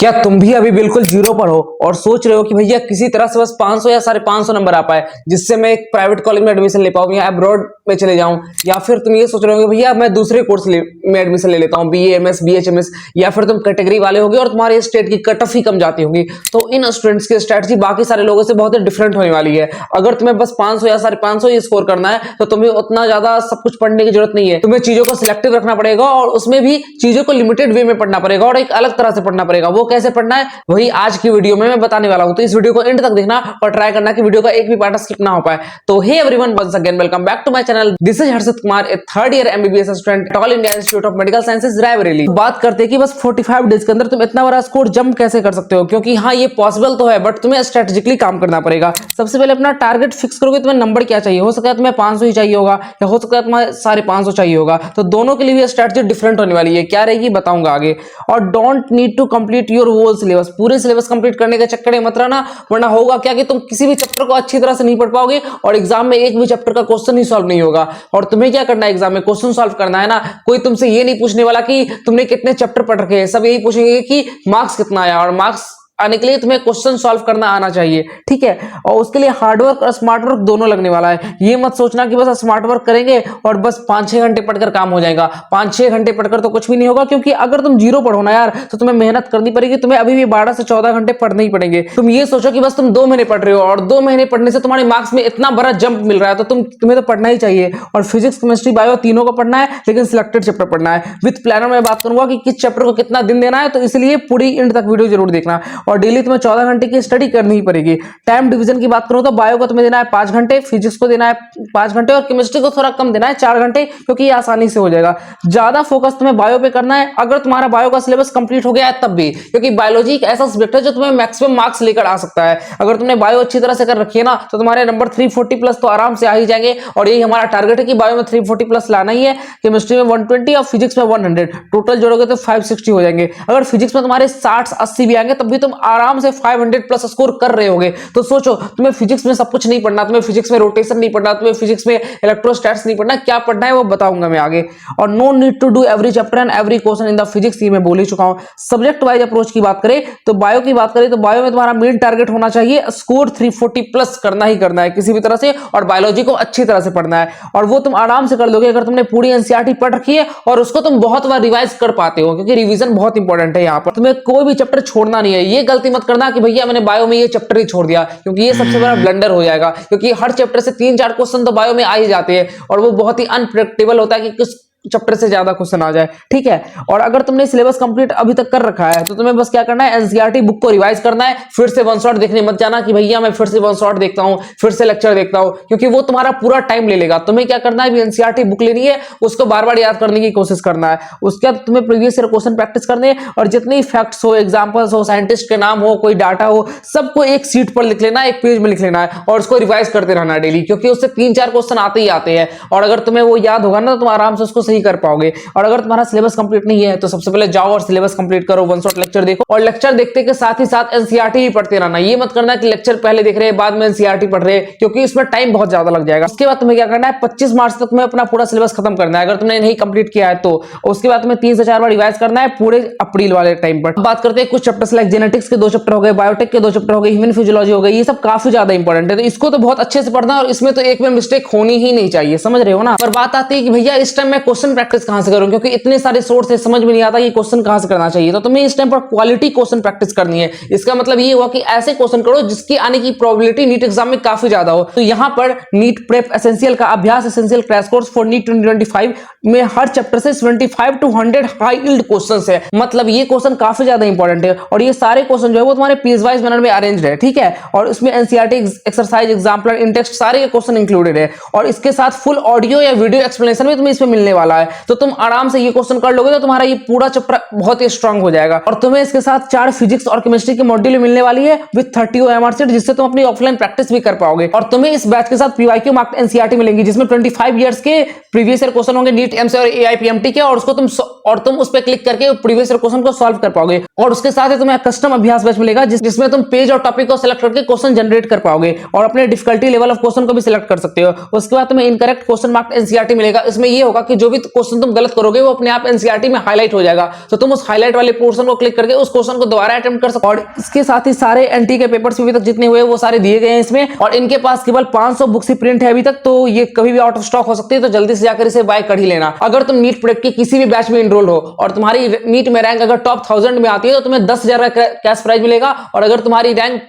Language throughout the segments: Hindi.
क्या तुम भी अभी बिल्कुल जीरो पर हो और सोच रहे हो कि भैया किसी तरह से बस 500 या 550 नंबर आ पाए जिससे मैं एक प्राइवेट कॉलेज में एडमिशन ले पाऊं या अब्रॉड में चले जाऊं, या फिर तुम ये सोच रहे हो कि भैया मैं दूसरे कोर्स में एडमिशन ले लेता हूं, बीए एमएस बीएचएमएस, या फिर तुम कैटेगरी वाले होगे और तुम्हारे स्टेट की कट ऑफ ही कम जाती होगी। तो इन स्टूडेंट्स की स्ट्रेटजी बाकी सारे लोगों से बहुत डिफरेंट होने वाली है। अगर तुम्हें बस 500 या 550 ही स्कोर करना है तो तुम्हें उतना ज्यादा सब कुछ पढ़ने की जरूरत नहीं है। तुम्हें चीजों को सिलेक्टिव रखना पड़ेगा और उसमें भी चीजों को लिमिटेड वे में पढ़ना पड़ेगा और एक अलग तरह से पढ़ना पड़ेगा। वो कैसे पढ़ना है वही आज की वीडियो में मैं बताने वाला हूं। तो इस वीडियो को एंड तक देखना और ट्राई करना कि वीडियो का एक भी पार्ट स्किप ना हो पाए। तो hey everyone, once again welcome back to my channel. This is Harshit Kumar, a third year MBBS student at All India Institute of Medical Sciences Raebareli. बात करते हैं कि बस 45 डेज के अंदर तुम इतना बड़ा स्कोर जंप कैसे कर सकते हो, क्योंकि हाँ ये पॉसिबल तो है बट तुम्हें स्ट्रेटेजिकली काम करना पड़ेगा। सबसे पहले अपना टारगेट फिक्स करोगे तुम्हें नंबर क्या चाहिए। हो सकता है तुम्हें 500 ही चाहिए होगा या हो सकता है तुम्हें 550 चाहिए होगा। तो दोनों के लिए भी स्ट्रेटजी डिफरेंट होने वाली है। क्या रहेगी बताऊंगा आगे। और don't need to complete your whole syllabus, पूरे सिलेबस कंप्लीट करने के चक्कर में मत रहना, वरना होगा क्या कि तुम किसी भी चैप्टर को अच्छी तरह से नहीं पढ़ पाओगे और एग्जाम में एक भी चैप्टर का क्वेश्चन ही सॉल्व नहीं होगा। और तुम्हें क्या करना है एग्जाम में, क्वेश्चन सॉल्व करना है ना। कोई तुमसे ये नहीं पूछने वाला कि तुमने कितने चैप्टर पढ़ रखे हैं, सब यही पूछेंगे कि मार्क्स कितना आया। और मार्क्स आने के लिए तुम्हें क्वेश्चन सॉल्व करना आना चाहिए, ठीक है। और उसके लिए हार्डवर्क और स्मार्ट वर्क दोनों लगने वाला है। ये मत सोचना कि बस स्मार्ट वर्क करेंगे और बस 5-6 घंटे पढ़कर काम हो जाएगा। 5-6 घंटे पढ़कर तो कुछ भी नहीं होगा, क्योंकि अगर तुम जीरो पढ़ो ना यार तो तुम्हें मेहनत करनी पड़ेगी। तुम्हें अभी भी 12 से 14 घंटे पढ़ने ही पड़ेंगे। तुम ये सोचो कि बस तुम 2 महीने पढ़ रहे हो और 2 महीने पढ़ने से तुम्हारे मार्क्स में इतना बड़ा जंप मिल रहा है तो तुम्हें तो पढ़ना ही चाहिए। और फिजिक्स केमिस्ट्री बायो तीनों को पढ़ना है, लेकिन सिलेक्टेड चैप्टर पढ़ना है। विद प्लानर में बात करूंगा कि किस चैप्टर को कितना दिन देना है, तो इसलिए पूरी एंड तक वीडियो जरूर देखना। और डेली तुम्हें 14 घंटे की स्टडी करनी ही पड़ेगी। टाइम डिवीजन की बात करूं तो बायो को तुम्हें देना है 5 घंटे, फिजिक्स को देना है 5 घंटे और केमिस्ट्री को थोड़ा कम देना है 4 घंटे, क्योंकि ये आसानी से हो जाएगा। ज्यादा फोकस तुम्हें बायो पे करना है अगर तुम्हारा बायो का सिलेबस कंप्लीट हो गया है तब भी, क्योंकि बायोलॉजी एक ऐसा सब्जेक्ट है जो तुम्हें मैक्सिमम मार्क्स लेकर आ सकता है। अगर तुमने बायो अच्छी तरह से कर रखी है ना तो तुम्हारे नंबर 340 प्लस तो आराम से आ ही जाएंगे। और यही हमारा टारगेट है कि बायो में 340 प्लस लाना ही है, केमिस्ट्री में 120 और फिजिक्स में 100। टोटल जोड़ोगे तो 560 हो जाएंगे। अगर फिजिक्स में तुम्हारे 60-80 भी आएंगे तब भी तुम आराम से 500 प्लस स्कोर कर रहे होगे। तो सोचो, तुम्हें फिजिक्स में सब कुछ नहीं पढ़ना, तुम्हें फिजिक्स में रोटेशन नहीं पढ़ना, तुम्हें फिजिक्स में इलेक्ट्रोस्टैट्स नहीं पढ़ना, क्या पढ़ना है वो बताऊंगा मैं आगे। और no need to do every chapter and every question in the physics, ये मैं बोल ही चुका हूं। सब्जेक्ट वाइज अप्रोच की बात करें तो बायो की बात करें तो बायो में तुम्हारा मेन टारगेट होना चाहिए स्कोर 340 प्लस करना ही करना है किसी भी तरह से, और बायोलॉजी को अच्छी तरह से पढ़ना है। और वो तुम आराम से कर लोगे अगर तुमने पूरी एनसीईआरटी पढ़ रखी है और उसको तुम बहुत बार रिवाइज कर पाते हो, क्योंकि रिवीजन बहुत इंपॉर्टेंट है। यहाँ पर तुम्हें कोई भी चैप्टर छोड़ना नहीं है। ये गलती मत करना कि भैया मैंने बायो में ये चैप्टर ही छोड़ दिया, क्योंकि ये सबसे बड़ा ब्लंडर हो जाएगा। क्योंकि हर चैप्टर से 3-4 क्वेश्चन तो बायो में आ ही जाते हैं और वो बहुत ही अनप्रेडिक्टेबल होता है कि किस चैप्टर से ज्यादा क्वेश्चन आ जाए, ठीक है। और अगर तुमने सिलेबस कंप्लीट अभी तक कर रखा है तो तुम्हें बस क्या करना है, एनसीईआरटी बुक को रिवाइज करना है। फिर से वन शॉट देखने मत जाना कि भैया मैं फिर से वन शॉट देखता हूं, फिर से लेक्चर देखता हूं, क्योंकि वो तुम्हारा पूरा टाइम ले लेगा। तुम्हें क्या करना है, एनसीईआरटी बुक लेनी है, उसको बार बार याद करने की कोशिश करना है। उसके बाद तुम्हें प्रीवियस ईयर क्वेश्चन प्रैक्टिस करने और जितने फैक्ट्स हो, एग्जाम्पल्स हो, साइंटिस्ट के नाम हो, कोई डाटा हो, सबको एक सीट पर लिख लेना है, एक पेज में लिख लेना है और उसको रिवाइज करते रहना है डेली, क्योंकि उससे 3-4 क्वेश्चन आते ही आते हैं। और अगर तुम्हें वो याद होगा ना तो तुम आराम से उसको सही कर पाओगे। और अगर तुम्हारा सिलेबस कंप्लीट नहीं है तो सबसे पहले जाओ और सिलेबस कंप्लीट करो, वन शॉट लेक्चर देखो और लेक्चर देखते के साथ ही साथ एनसीईआरटी ही पढ़ते रहना। ये मत करना कि लेक्चर पहले देख रहे हैं बाद में एनसीईआरटी पढ़ रहे हैं, क्योंकि इसमें टाइम बहुत ज्यादा लग जाएगा। उसके बाद तुम्हें क्या करना है, 25 मार्च तक तुम्हें अपना पूरा सिलेबस खत्म करना है अगर तुमने नहीं कंप्लीट किया है तो। उसके बाद तुम्हें 3 से 4 बार रिवाइज करना है पूरे अप्रैल वाले टाइम पर। बात करते हैं कुछ चैप्टर्स लाइक जेनेटिक्स के 2 चैप्टर हो गए, बायोटेक के 2 चैप्टर हो गए, ह्यूमन फिजियोलॉजी हो गई। ये सब काफी ज्यादा इंपॉर्टेंट है, तो इसको तो बहुत अच्छे से पढ़ना और इसमें तो एक में मिस्टेक होनी ही नहीं चाहिए, समझ रहे हो ना। पर बात आती है कि भैया इस टाइम मैं क्वेश्चन प्रैक्टिस कहां से करूं, क्योंकि इतने सारे सोर्स है, समझ में नहीं आता कि क्वेश्चन कहां से करना चाहिए। तो तुम्हें इस टाइम पर क्वालिटी क्वेश्चन प्रैक्टिस करनी है। इसका मतलब ये हुआ कि ऐसे क्वेश्चन करो जिसकी आने की प्रोबेबिलिटी नीट एग्जाम में काफी ज्यादा हो। तो यहां पर नीट प्रेप एसेंशियल का अभ्यास essential crash course for NEET 2025 में हर चैप्टर से 75 to 100 हाई यील्ड क्वेश्चंस है। मतलब ये क्वेश्चन काफी ज्यादा इंपॉर्टेंट है और ये सारे क्वेश्चन जो है वो तुम्हारे पीस वाइज मैनर में अरेंज्ड है, ठीक है। और इसमें एनसीईआरटी एक्सरसाइज, एग्जाम्पलर, इन टेक्स्ट सारे क्वेश्चन इंक्लूडेड है और इसके साथ फुल ऑडियो या वीडियो एक्सप्लेनेशन भी तुम्हें इसमें मिलने वाला है। तो तुम आराम से ये क्वेश्चन कर लोगे तो तुम्हारा ये पूरा चैप्टर बहुत ही स्ट्रांग हो जाएगा। और तुम्हें इसके साथ 4 फिजिक्स और केमिस्ट्री की मॉड्यूल मिलने वाली है विद 30 OMR सेट, जिससे तुम अपनी ऑफलाइन प्रैक्टिस भी कर पाओगे। और तुम्हें इस बैच के साथ पीवाईक्यू मार्क्ड एनसीईआरटी मिलेंगी, जिसमें 25 इयर्स के प्रीवियस ईयर क्वेश्चन होंगे नीट एमसी और एआईपीएमटी के, और उसको तुम उस पर क्लिक करके प्रीवियस ईयर क्वेश्चन को सॉल्व कर पाओगे। और उसके साथ ही तुम्हें कस्टम अभ्यास बैच मिलेगा जिसमें तुम पेज और टॉपिक को सिलेक्ट करके क्वेश्चन जनरेट कर पाओगे और अपने डिफिकल्टी लेवल ऑफ क्वेश्चन को भी सिलेक्ट कर सकते हो। उसके बाद तुम्हें इनकरेक्ट क्वेश्चन मार्क्ड एनसीईआरटी मिलेगा। इसमें यह होगा कि जो भी क्वेश्चन तुम गलत करोगे वो अपने आप एनसीईआरटी में हाईलाइट हो जाएगा, तो तुम उस हाईलाइट वाले पोर्शन को क्लिक करके उस क्वेश्चन को दोबारा अटेम्प्ट कर सकते हो। और इसके साथ ही सारे एनटी के पेपर्स अभी तक जितने हुए वो सारे दिए गए हैं इसमें, और इनके पास केवल 500 बुक्स ही प्रिंट है अभी तक, तो ये कभी भी आउट ऑफ स्टॉक हो सकती है, तो जल्दी से जाकर इसे बाय कर ही लेना। अगर तुम नीट प्रेप के किसी भी बैच में इनरोल हो और तुम्हारी नीट में रैंक अगर टॉप 1000 में आती है तो तुम्हें 10,000 का कैश प्राइज मिलेगा, और अगर तुम्हारी रैंक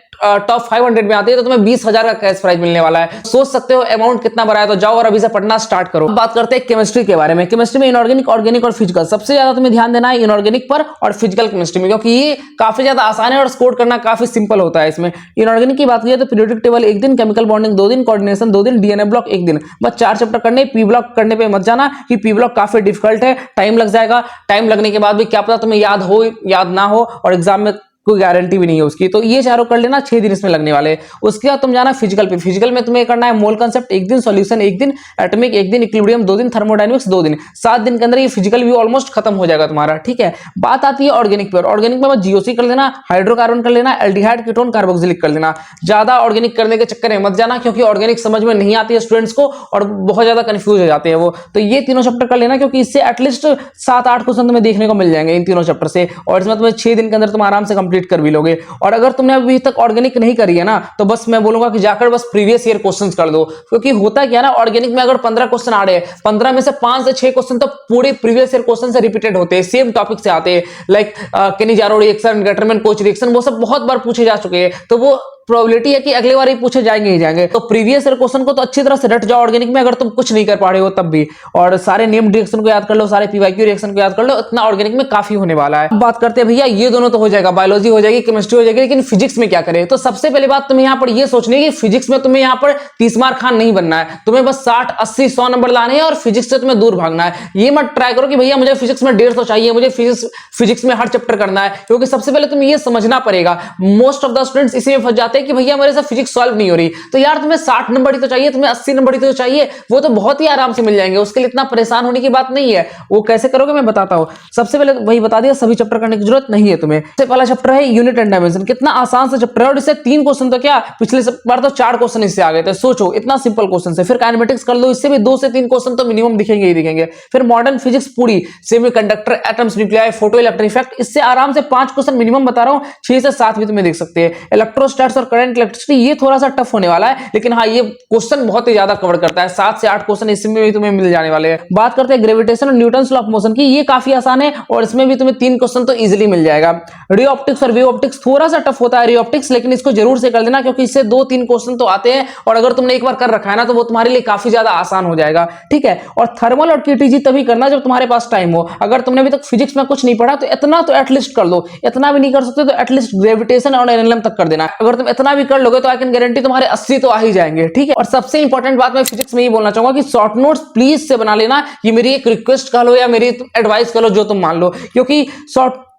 टॉप 500 में आती है तो तुम्हें 20,000 का कैश प्राइज मिलने वाला है। सोच सकते हो अमाउंट कितना बड़ा है, तो जाओ और अभी से पढ़ना स्टार्ट करो। बात करते हैं केमिस्ट्री के बारे में। केमिस्ट्री में इनऑर्गेनिक, ऑर्गेनिक और फिजिकल, सबसे ज्यादा तुम्हें ध्यान देना है इनऑर्गेनिक पर और फिजिकल केमिस्ट्री में, क्योंकि ये काफी ज्यादा आसान है और स्कोर करना काफी सिंपल होता है इसमें। इनऑर्गेनिक की बात की तो पीरियोडिक टेबल 1 दिन, केमिकल बॉन्डिंग 2 दिन, कोऑर्डिनेशन 2 दिन, डीएनए ब्लॉक 1 दिन, बस 4 चैप्टर करने। पी ब्लॉक करने पे मत जाना कि पी ब्लॉक काफी डिफिकल्ट है, टाइम लग जाएगा। टाइम लगने के बाद भी क्या पता तुम्हें याद हो याद ना हो, और एग्जाम में कोई गारंटी भी नहीं है उसकी, तो ये चारों कर लेना, 6 दिन इसमें लगने वाले। उसके बाद तुम जाना फिजिकल पे। फिजिकल में तुम्हें करना है मोल कंसेप्ट 1 दिन, सॉल्यूशन 1 दिन, एटॉमिक 1 दिन, इक्विलिब्रियम 2 दिन, थर्मोडायनेमिक्स 2 दिन। 7 दिन के अंदर ये फिजिकल भी ऑलमोस्ट खत्म हो जाएगा तुम्हारा, ठीक है। बात आती है ऑर्गेनिक पर। ऑर्गेनिक में जीओसी कर लेना, हाइड्रोकार्बन कर लेना, एल्डिहाइड, कीटोन, कार्बोक्सिलिक कर लेना। ज्यादा ऑर्गेनिक करने के चक्कर में मत जाना, क्योंकि ऑर्गेनिक समझ में नहीं आती है स्टूडेंट्स को और बहुत ज्यादा कंफ्यूज हो जाते हैं वो। तो ये तीनों चैप्टर कर लेना, क्योंकि इससे एटलीस्ट 7-8 क्वेश्चन तुम्हें देखने को मिल जाएंगे इन तीनों चैप्टर से, और इसमें तुम्हें 6 दिन के अंदर तुम आराम से कंप्लीट कर भी लोगे। और अगर तुमने अभी तक ऑर्गेनिक नहीं करी है ना, तो बस मैं बोलूंगा कि जाकर बस प्रीवियस ईयर क्वेश्चंस कर दो, क्योंकि होता क्या है ना, ऑर्गेनिक में अगर 15 क्वेश्चन आ रहे हैं, 15 में से 5 से 6 क्वेश्चन तो पूरे प्रीवियस ईयर क्वेश्चन से रिपीटेड होते हैं, सेम टॉपिक से आते हैं, like Cannizzaro reaction, Gattermann Koch reaction, वो सब बहुत बार पूछे जा चुके हैं, तो वो प्रोबेबिलिटी है कि अगले बार ही पूछे जाएंगे ही जाएंगे। तो प्रीवियस ईयर क्वेश्चन को तो अच्छी तरह से रट जाओ ऑर्गेनिक में, अगर तुम कुछ नहीं कर पा रहे हो तब भी, और सारे नेम्ड रिएक्शन को याद कर लो, सारे पीवाईक्यू रिएक्शन को याद कर लो, इतना ऑर्गेनिक में काफी होने वाला है। बात करते हैं भैया, ये दोनों तो हो जाएगा, बायोलॉजी हो जाएगी, केमिस्ट्री हो जाएगी, लेकिन फिजिक्स में क्या करें। तो सबसे पहले बात तुम्हें यहाँ पर ये सोचनी है कि फिजिक्स में तुम्हें यहाँ पर 30 मार खान नहीं बनना है, तुम्हें बस 60, 80, 100 नंबर लाने हैं और फिजिक्स से तुम्हें दूर भागना है। ये मत ट्राई करो कि भैया मुझे फिजिक्स में 150 चाहिए, मुझे फिजिक्स में हर चैप्टर करना है, क्योंकि सबसे पहले तुम्हें ये समझना पड़ेगा, मोस्ट ऑफ द स्टूडेंट्स इसी में फंस जाते हैं कि भैया मेरे से फिजिक्स सॉल्व नहीं हो रही। तो यार तुम्हें 60 नंबर ही तो चाहिए, तुम्हें 80 नंबर ही तो चाहिए, वो तो बहुत ही आराम से मिल जाएंगे, उसके लिए इतना परेशान होने की बात नहीं है। वो कैसे करोगे मैं बताता हूं। सबसे पहले वही बता दिया, सभी चैप्टर करने की जरूरत नहीं है तुम्हें। सबसे पहला चैप्टर है यूनिट एंड डायमेंशन, कितना आसान सा चैप्टर है, और इससे 3 क्वेश्चन तो क्या, पिछले बार तो 4 क्वेश्चन इससे आ गए थे, सोचो इतना सिंपल क्वेश्चन से। फिर काइनेमेटिक्स कर लो, इससे भी 2 से 3 क्वेश्चन तो मिनिमम दिखेंगे ही दिखेंगे। फिर मॉडर्न फिजिक्स पूरी, semiconductor, atoms, nuclei, photo electron effect, इससे आराम से 5 क्वेश्चन मिनिमम बता रहा हूं, 6 से 7 भी तुम्हें देख सकते हैं। इलेक्ट्रोस्टैट्स और करंट इलेक्ट्रिसिटी, ये थोड़ा सा टफ होने वाला है, लेकिन हाँ ये क्वेश्चन बहुत ही ज्यादा कवर करता है, 7 से 8 क्वेश्चन इसमें भी तुम्हें मिल जाने वाले हैं। बात करते हैं ग्रेविटेशन और न्यूटन्स लॉ ऑफ मोशन की, ये काफी आसान है और इसमें भी तुम्हें 3 क्वेश्चन तो इजीली मिल जाएगा। रे ऑप्टिक्स और वेव ऑप्टिक्स थोड़ा सा टफ होता है रे ऑप्टिक्स, लेकिन इसको जरूर से कर देना, क्योंकि इससे 2-3 क्वेश्चन तो आते हैं, और अगर तुमने एक बार कर रखा है ना तो वो तुम्हारे लिए काफी ज्यादा आसान हो जाएगा, ठीक है। और थर्मल और केटीजी तभी करना जब तुम्हारे पास टाइम हो। अगर तुमने अभी तक फिजिक्स में कुछ नहीं पढ़ा तो इतना तो एटलीस्ट कर लो, इतना भी नहीं कर सकते तो एटलीस्ट ग्रेविटेशन और एनएलएम तक कर देना। अगर तुम इतना भी कर लोगे तो आई कैन गारंटी तुम्हारे 80 तो आ ही जाएंगे, ठीक है। और सबसे इंपॉर्टेंट बात मैं फिजिक्स में ये बोलना चाहूंगा कि शॉर्ट नोट्स प्लीज से बना लेना, ये मेरी एक रिक्वेस्ट कह लो या मेरी एडवाइस कह लो, जो तुम मान लो,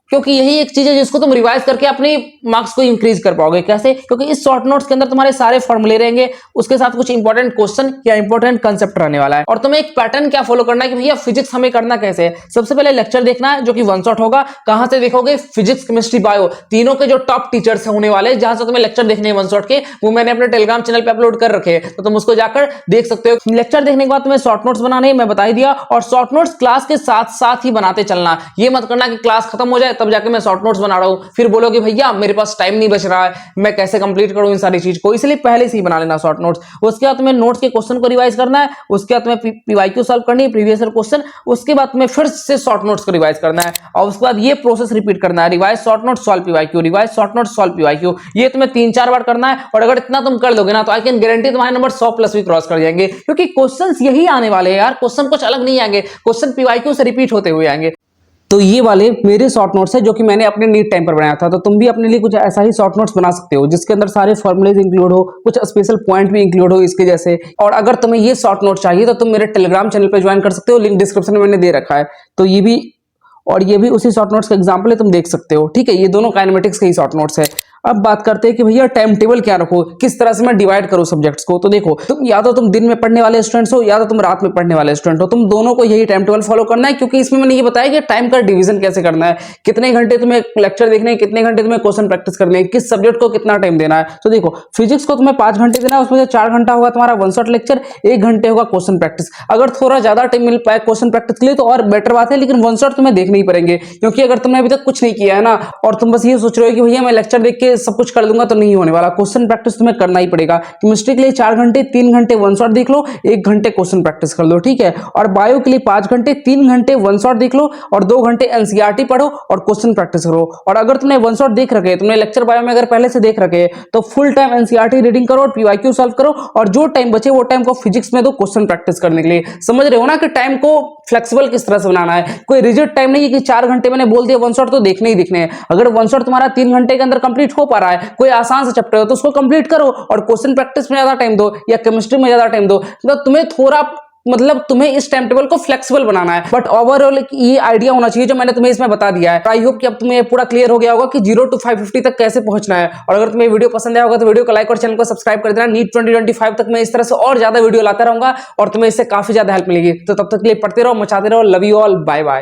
क्योंकि यही एक चीज है जिसको तुम रिवाइज करके अपने मार्क्स को इंक्रीज कर पाओगे। कैसे? क्योंकि इस शॉर्ट नोट्स के अंदर तुम्हारे सारे फॉर्मूले रहेंगे, उसके साथ कुछ इंपॉर्टेंट क्वेश्चन या इंपॉर्टेंट कंसेप्ट रहने वाला है। और तुम्हें एक पैटर्न क्या फॉलो करना है कि भैया फिजिक्स हमें करना कैसे है। सबसे पहले लेक्चर देखना है, जो कि वन शॉट होगा। कहां से देखोगे? फिजिक्स, केमिस्ट्री, बायो, तीनों के जो टॉप टीचर्स होने वाले, जहां से तुम्हें लेक्चर देखने हैं वन शॉट के, वो मैंने अपने टेलीग्राम चैनल पे अपलोड कर रखे हैं, तो तुम उसको जाकर देख सकते हो। लेक्चर देखने के बाद तुम्हें शॉर्ट नोट्स बनाने हैं, मैं बता ही दिया। और शॉर्ट नोट्स क्लास के साथ साथ ही बनाते चलना, ये मत करना कि क्लास खत्म हो जाए तब जाके मैं शॉर्ट नोट्स बना रहा हूं, फिर बोलोगे भैया मेरे पास टाइम नहीं बच रहा है, मैं कैसे कंप्लीट करूं इन सारी चीज को। इसलिए पहले से ही बना लेना शॉर्ट नोट्स। उसके बाद तुम्हें नोट्स के क्वेश्चन को रिवाइज करना है, उसके बाद तुम्हें पीवाईक्यू सॉल्व करनी है, प्रीवियस ईयर क्वेश्चन, उसके बाद तुम्हें फिर से शॉर्ट नोट्स को रिवाइज करना है, और उसके बाद ये प्रोसेस रिपीट करना है, revise short notes solve PYQ, revise short notes solve PYQ. ये तुम्हें 3-4 बार करना है, और अगर इतना तुम कर दोगे ना तो आई कैन गारंटी तुम्हारे नंबर 100+ भी क्रॉस कर जाएंगे, क्योंकि क्वेश्चंस यही आने वाले हैं यार, क्वेश्चन कुछ अलग नहीं आएंगे, क्वेश्चन पीवाईक्यू से रिपीट होते हुए आएंगे। तो ये वाले मेरे शॉर्ट नोट्स है जो कि मैंने अपने नीट टाइम पर बनाया था, तो तुम भी अपने लिए कुछ ऐसा ही शॉर्ट नोट्स बना सकते हो जिसके अंदर सारे फॉर्मूलेज इंक्लूड हो, कुछ स्पेशल पॉइंट भी इंक्लूड हो इसके जैसे। और अगर तुम्हें ये शॉर्ट नोट चाहिए तो तुम मेरे टेलीग्राम चैनल पे ज्वाइन कर सकते हो, लिंक डिस्क्रिप्शन में मैंने दे रखा है। तो ये भी और ये भी उसी शॉर्ट नोट्स का एग्जाम्पल है, तुम देख सकते हो, ठीक है। ये दोनों काइनेमेटिक्स के ही शॉर्ट नोट्स है। अब बात करते हैं कि भैया टाइम टेबल क्या रखो, किस तरह से मैं डिवाइड करूं सब्जेक्ट्स को। तो देखो, तुम या तो तुम दिन में पढ़ने वाले स्टूडेंट्स हो या तो तुम रात में पढ़ने वाले स्टूडेंट हो, तुम दोनों को यही टाइम टेबल फॉलो करना है, क्योंकि इसमें मैंने ये बताया कि टाइम का डिवीजन कैसे करना है, कितने घंटे तुम्हें लेक्चर देखने हैं, कितने घंटे तुम्हें क्वेश्चन प्रैक्टिस करने हैं, किस सब्जेक्ट को कितना टाइम देना है। तो देखो, फिजिक्स को तुम्हें 5 घंटे देना है, उसमें से 4 घंटा होगा तुम्हारा वन शॉट लेक्चर, 1 घंटे होगा क्वेश्चन प्रैक्टिस। अगर थोड़ा ज्यादा टाइम मिल पाए क्वेश्चन प्रैक्टिस के लिए तो और बेटर बात है, लेकिन वन शॉट तुम्हें देखने ही पड़ेंगे, क्योंकि अगर तुमने अभी तक कुछ नहीं किया है ना और तुम बस ये सोच रहे हो कि भैया मैं लेक्चर देख के सब कुछ कर दूंगा, तो नहीं होने वाला। क्वेश्चन प्रैक्टिस तुम्हें करना ही पड़ेगा। केमिस्ट्री के लिए 4 घंटे, 3 घंटे वन शॉट देख लो, 1 घंटे क्वेश्चन प्रैक्टिस कर लो, ठीक है। और बायो के लिए 5 घंटे, 3 घंटे वन शॉट देख लो और 2 घंटे एनसीईआरटी पढ़ो और क्वेश्चन प्रैक्टिस करो। और अगर तुमने वन शॉट देख रखे, तुमने लेक्चर बायो में अगर पहले से देख रखे, तो फुल टाइम एनसीईआरटी रीडिंग करो और पीवाईक्यू सॉल्व करो, और जो टाइम बचे वो टाइम को फिजिक्स में दो क्वेश्चन प्रैक्टिस करने के लिए। समझ रहे हो ना कि टाइम को फ्लेक्सिबल किस तरह से बनाना है। कोई रिजिड टाइम नहीं है कि 4 घंटे मैंने बोल दिया वन शॉट तो देखने ही दिखने हैं। अगर वन शॉट तुम्हारा 3 घंटे के अंदर कंप्लीट हो पा रहा है, कोई आसान सा चैप्टर हो तो उसको कंप्लीट करो और क्वेश्चन प्रैक्टिस में ज्यादा टाइम दो या केमिस्ट्री में ज्यादा टाइम दो। तुम्हें थोड़ा तुम्हें इस टाइम टेबल को फ्लेक्सिबल बनाना है, बट ओवरऑल ये आइडिया होना चाहिए जो मैंने तुम्हें इसमें बता दिया है। आई होप कि अब तुम्हें पूरा क्लियर हो गया होगा कि 0 to 550 तक कैसे पहुंचना है। और अगर तुम्हें वीडियो पसंद आया होगा तो वीडियो को लाइक और चैनल को सब्सक्राइब कर देना। नीट 2025 तक मैं इस तरह से और ज्यादा वीडियो लाता रहूंगा और तुम्हें इससे काफी ज्यादा हेल्प मिलेगी। तो तब तक के लिए पढ़ते रहो, मचाते रहो। Love you all, bye bye.